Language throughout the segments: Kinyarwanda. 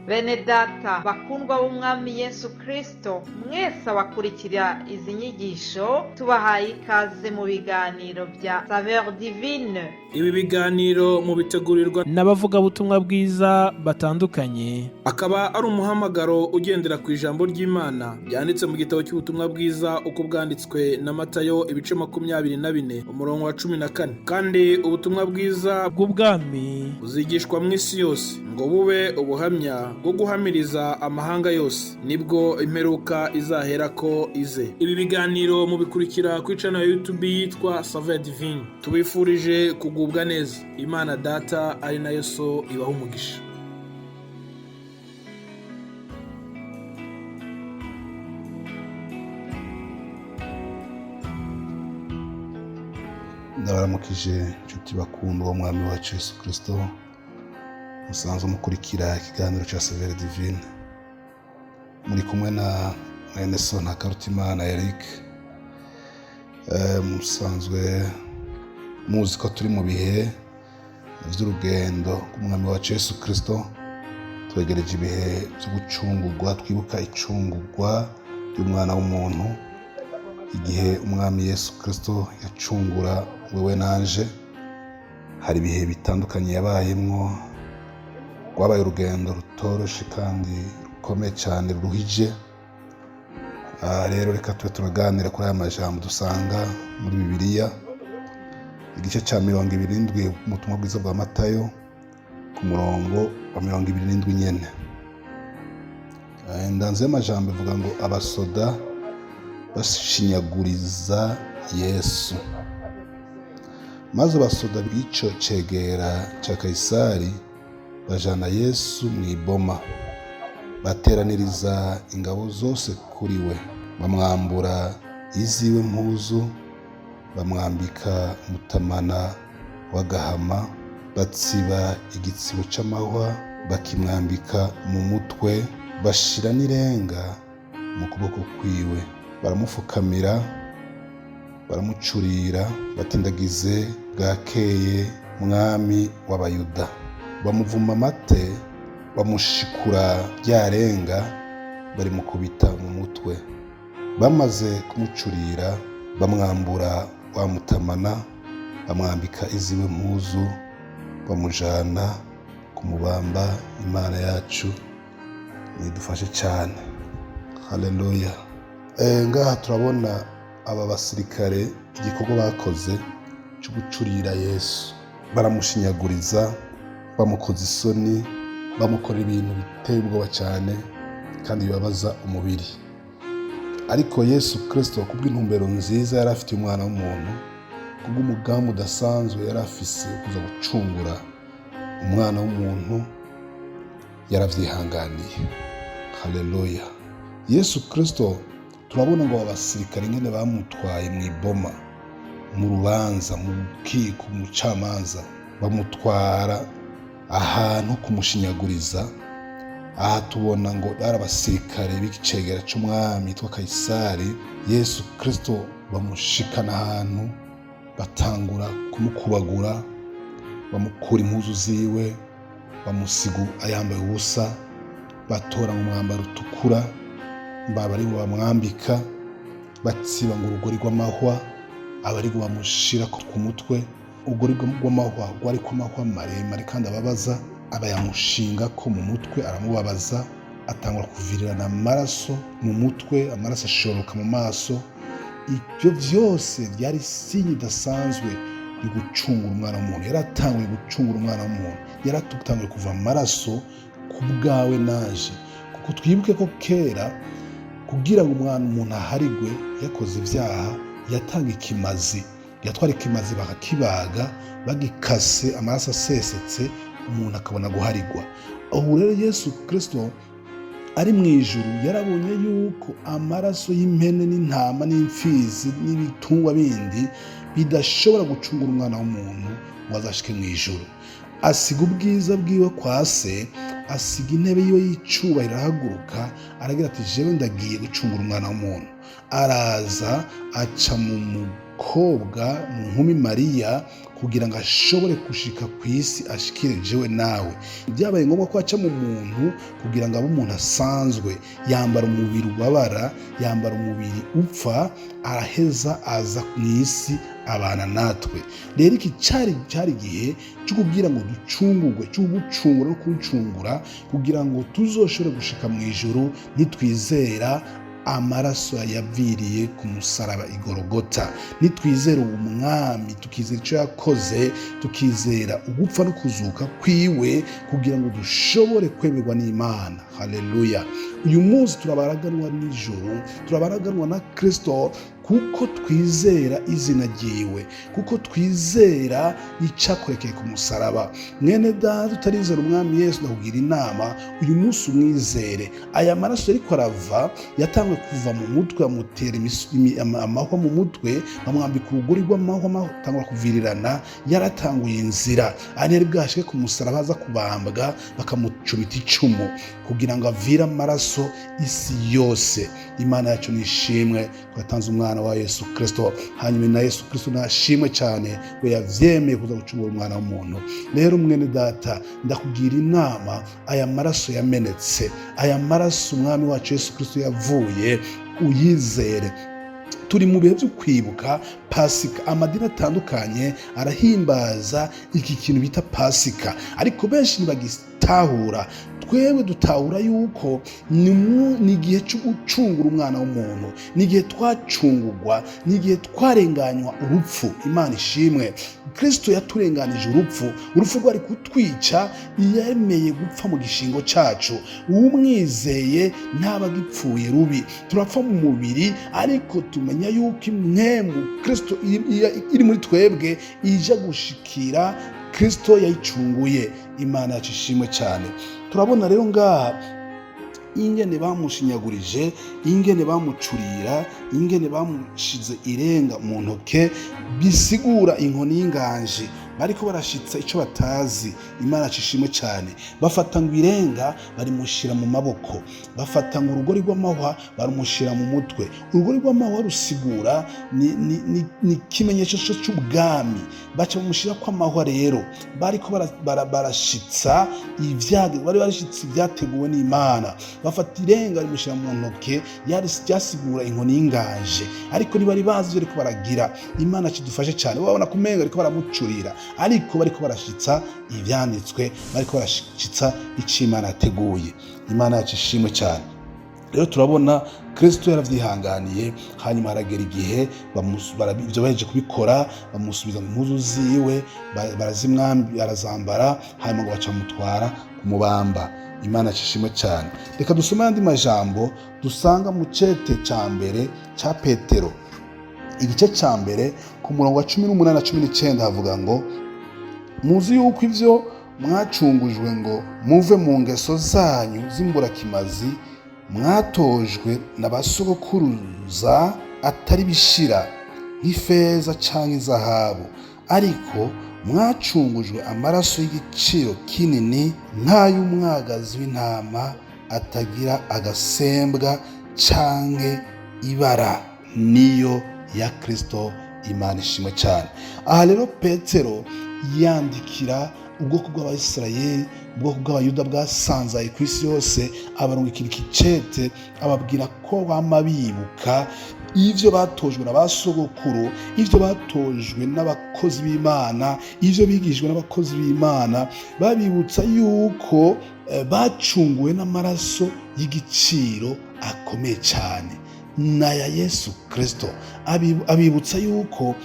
Bene data bakundwa b'umwami Yesu Kristo, mwese abakurikira izi nyigisho tubahaye ikaze mu biganiro bya Saveur Divine. Ibi biganiro mu bitegurirwa n'abavugabutumwa bwiza batandukanye, akaba ari umuhamagaro ugendera ku ijambo ry'Imana byanditse mu gitabo cy'ubutumwa bwiza uko bwanditswe na Matayo ibice 24 umurongo wa 14. Kandi ubutumwa bwiza bw'ubwami buzigishwa mu isi yose ngo bube ubuhamya bwo guhamiriza amahanga yose, nibwo imperuka izahera ko ize. Ibi biganiro mubikurikira ku channel ya YouTube yitwa Saveur Divine. Tubifurije kugubwa neza. Imana Data ari nayo So ibaha umugisha. Ndabaramukije inshuti bakundwa umwami wacu Yesu Kristo, musanzwe mukurikira ikiganiro cya Saveur Divine. Muri kumwe na Nelson Hakarutimana Eric. Musanzwe muzi ko turi mu bihe by'urugendo rw'umwami wacu Yesu Kristo. Twegereje ibihe byo gucungurwa, twibuka icungurwa ry'umwana w'umuntu, igihe umwami Yesu Kristo yacungura wewe nanje. Hari ibihe bitandukanye yabayemwo, rwabaye urugendo rutoroshe kandi rukomeye cyane ruruhije. Rero reka tube turaganira kuri aya majambo dusanga muri Bibiliya, igice cya 27 mu butumwa bwiza bwa Matayo ku murongo wa 27 nyene. Ndanze amajambo ivuga ngo abasoda bashinyaguriza Yesu. Maze abasoda b'ico cegera ca Kaisari bajana Yesu mw'iboma, bateraniriza ingabo zose kuri we, bamwambura iziwe mpuzu, bamwambika umutamana w'agahama, batsiba igitsibo c'amahwa bakimwambika mu mutwe, bashira n'irenga mu kuboko kwiwe, baramufukamira, baramucurira batindagize bwakeye mwami w'abayuda. Bamuvuma amate, bamushikura byarenga, barimukubita mu mutwe. Bamaze kumucurira bamwambura wa mutamana, bamwambika iziwe mpuzu, bamujana kumubamba. Imana yacu nidufashe cyane. Haleluya. Ngaha turabona aba basirikare igikorwa bakoze cyo gucurira Yesu. Baramushinyaguriza, bamukoza isoni, bamukorera ibintu biteye ubwoba cyane kandi bibabaza umubiri. Ariko Yesu Kristo kubw'intumbero nziza yari afite umwana w'umuntu, kubw'umugambi udasanzwe yari afise kuza gucungura umwana w'umuntu, yaravyihanganiye. Haleluya. Yesu Kristo turabona ngo abasirikare nyene bamutwaye mw'iboma, mu rubanza, mu bukiko, mu camanza, bamutwara ahantu kumushinyaguriza. Aha tubona ngo ari abasirikare b'icegera c'umwami yitwa Kaisari. Yesu Kristo bamushikana ahantu, batangura kumukubagura, bamukura impuzu ziwe, bamusiga ayambaye ubusa, batora mu mwambaro utukura, bari bamwambika, batsiba ngo urugori rw'amahwa, abari bamushira ku mutwe. Urugori rw'amahwa rwari ku mahwa maremare kandi ababaza, abayamushinga ko mu mutwe, aramubabaza, atangura kuvirirana amaraso mu mutwe, amaraso ashoroka mu maso. Ibyo byose byari sinyi idasanzwe yo gucungura umwana w'umuntu. Yaratanguye gucungura umwana w'umuntu, yaratanguye kuva amaraso ku bwawe naje. Kuko twibuke ko kera kugira ngo umwana umuntu aharigwe yakoze ibyaha, yatanga ikimazi, yatwara ikimazi bakakibaga, bagikase amaraso asesetse, umuntu akabona guharigwa. Aho rero Yesu Kristo ari mu ijuru yarabonye yuko amaraso y'impene n'intama n'imfizi n'ibitungwa bindi bidashobora gucungura umwana w'umuntu ngo azashike mu ijuru. Asiga ubwiza bwiwe kwa se, asiga intebe yiwe y'icubahiro, arahaguruka aragira ati jewe ndagiye gucungura umwana w'umuntu. Araza aca mu mukobwa, mu nkumi Mariya, kugira ngo ashobore gushika ku isi ashikire jewe nawe. Byabaye ngombwa ko aca mu muntu kugira ngo abe umuntu asanzwe, yambara umubiri ubabara, yambara umubiri upfa, araheza aza mu isi abana natwe. Rero iki cyari igihe cyo kugira ngo ducungurwe, cyo gucungura no kuncungura, kugira ngo tuzoshobore gushika mu ijuru nitwizera amaraso yaviriye ku musaraba igorogota, nitwizera uwo mwami, tukizera icyo yakoze, tukizera ugupfa no kuzuka kwiwe, kugira ngo dushobore kwemerwa n'Imana. Haleluya! Uyu munsi turabaraganwa n'ijuru, turabaraganwa na Kristo, kuko twizera izina ryiwe, kuko twizera icyakorekeye ku musaraba. Mwene data utarizera umwami Yesu, ndakugira inama uyu munsi umwizere. Aya maraso ariko arava yatangiye kuva mu mutwe, amutera amahwa mu mutwe, bamwambika urugori rw'amahwa, atangura kuvirirana, yaratanguye inzira. Ari bwashike ku musaraba aza kubambwa, bakamucumita icumu kugira ngo avire amaraso isi yose. Imana yacu nishimwe, twatanze umwana wa Yesu Kristo, hanyuma na Yesu Kristo nashimwe cyane, we yavyemeye kuza gucungura umwana w'umuntu. Rero mwene data, ndakugira inama, aya maraso yamenetse, aya maraso umwami wacu Yesu Kristo yavuye, uyizere. Turi mu bihe byo kwibuka Pasika. Amadini atandukanye arahimbaza iki kintu bita Pasika, ariko benshi ntibagitahura. Twewe dutahura yuko ni igihe cyo gucungura umwana w'umuntu, ni igihe twacungurwa, ni igihe twarenganywa urupfu. Imana ishimwe, Kristo yaturenganije urupfu rwari kutwica, yemeye gupfa mu gishingo cyacu. Umwizeye ntaba gipfuye rubi. Turapfa mu mubiri, ariko tumenya yuko imwemu Kristo iri muri twebwe ija gushikira Kristo yayicunguye. Imana yacu ishimwe cyane. Turabona rero ngaha ingene bamushinyagurije, ingene bamucurira, ingene bamushize irenga mu ntoke, bisigura inkoni y'inganji. Bariko barashitsa ico batazi. Imana yacu ishimwe cyane. Bafata ngo irenga barimushira mu maboko, bafata ngo urugori rw'amahwa barumushira mu mutwe. Urugori rw'amahwa rusigura ni kimenyesho cy'ubwami. Baca bamushira kwa mahwa. Rero bariko barashitsa ivyage, bari barashitsa ibyateguwe n'Imana. Bafata irenga barimushira mu ntoke, ryasigura inkoni y'ingaje, ariko ntibari bazi ivyo bariko baragira. Imana kidufashe cyane. Babona kumenga bariko baramucurira, ariko bariko barashitsa ivyanditswe, bariko barashitsa ico Imana yateguye. Imana yacu ishimwe cyane. Rero turabona Kristo yaravyihanganiye, hanyuma haragera igihe ibyo baheje kubikora, bamusubiza mu mpuzu ziwe, barazambara, hanyuma ngo baca mutwara kumubamba. Imana yacu ishimwe cyane. Reka dusome andi majambo dusanga mu cete ca mbere ca Petero, igice ca mbere ku murongo wa 18 na 19, havuga ngo muzi yuko ivyo mwacungujwe ngo muve mu ngeso zanyu z'imburakimazi mwatojwe n'abasogokuruza atari bishira nk'ifeza canke izahabu, ariko mwacungujwe amaraso y'igiciro kinini nk'ay'umwagazi w'intama atagira agasembwa canke ibara, niyo ya Kristo. Imana ishimwe cyane. Aha rero Petero yandikira ubwoko bw'Abayisirayeli, ubwoko bw'Abayuda bwasanzaye ku isi yose, abarungikira ikicete, ababwira ko bama bibuka ivyo batojwe n'abasogokuru, ivyo batojwe n'abakozi b'Imana, ivyo bigishijwe n'abakozi b'Imana. Babibutsa yuko bacunguwe n'amaraso y'igiciro akomeye cyane, naya Yesu Kristo. Abibutsa yuko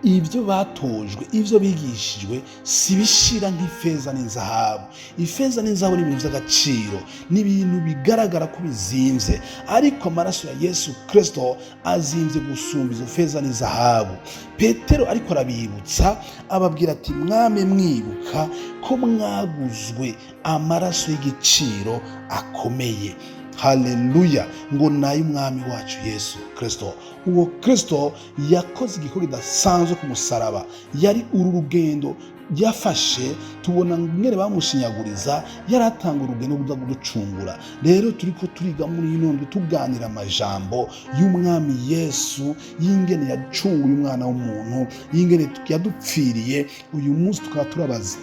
ibyo batojwe, ibyo bigishijwe si bishira nk'ifeza n'inzahabu. Ifeza n'inzahabu ni ibintu by'agaciro, ni ibintu bigaragara ko bizimvye, ariko amaraso ya Yesu Kristo azimvye gusumba izo feza n'inzahabu. Petero ariko arabibutsa, ababwira ati mwame mwibuka ko mwaguzwe amaraso y'igiciro akomeye. Haleluya! Ngo nayo umwami wacu Yesu Kristo. Uwo Kristo yakoze igikorwa kidasanzwe ku musaraba. Yari uru rugendo yafashe tubona ngene bamushinyaguriza yaratanga urugendo rwo kuducungura. Rero turiko turiga muri ino ndwi tuganira amajambo y'umwami Yesu, y'ingene yacunguye umwana w'umuntu, y'ingene yadupfiriye, uyu munsi tukaba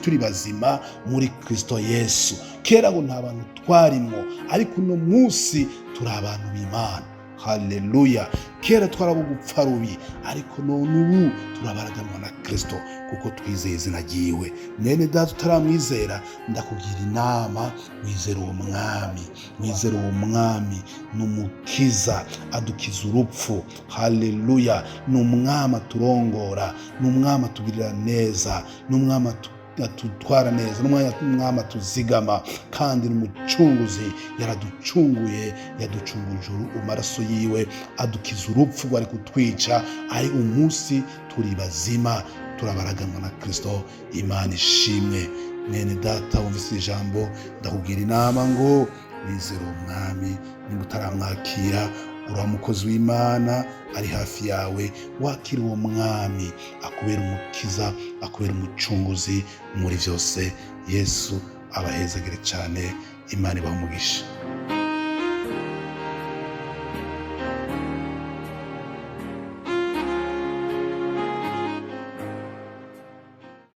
turi bazima muri Kristo Yesu. Kera ngo nta bantu twarimwo, ariko uno munsi turi abantu b'Imana. Haleluya. Kera twarabo gupfa rubi, ariko none ubu turabaraganwa na Kristo kuko twizeye izina ryiwe. Mwene data utaramwizera, ndakugira inama, wizere uwo mwami, wizere uwo mwami. N'umukiza adukiza urupfu. Haleluya. N'umwami aturongora, n'umwami atugirira neza, n'umwami atutwara neza, n'umwami atuzigama, kandi n'umucunguzi. Yaraducunguye, yaducunguje amaraso yiwe, adukiza urupfu rwari kutwica, ari umunsi turi bazima, turabaraganwa na Kristo. Imana ishimwe. Mwene data wumvise ijambo, ndakugira inama ngo wizere umwami. Niba utaramwakira, uri umukozi w'Imana ari hafi yawe, wakira uwo mwami akubera umukiza, akubera umucunguzi muri byose. Yesu abahezagire cyane. Imana ibahe umugisha.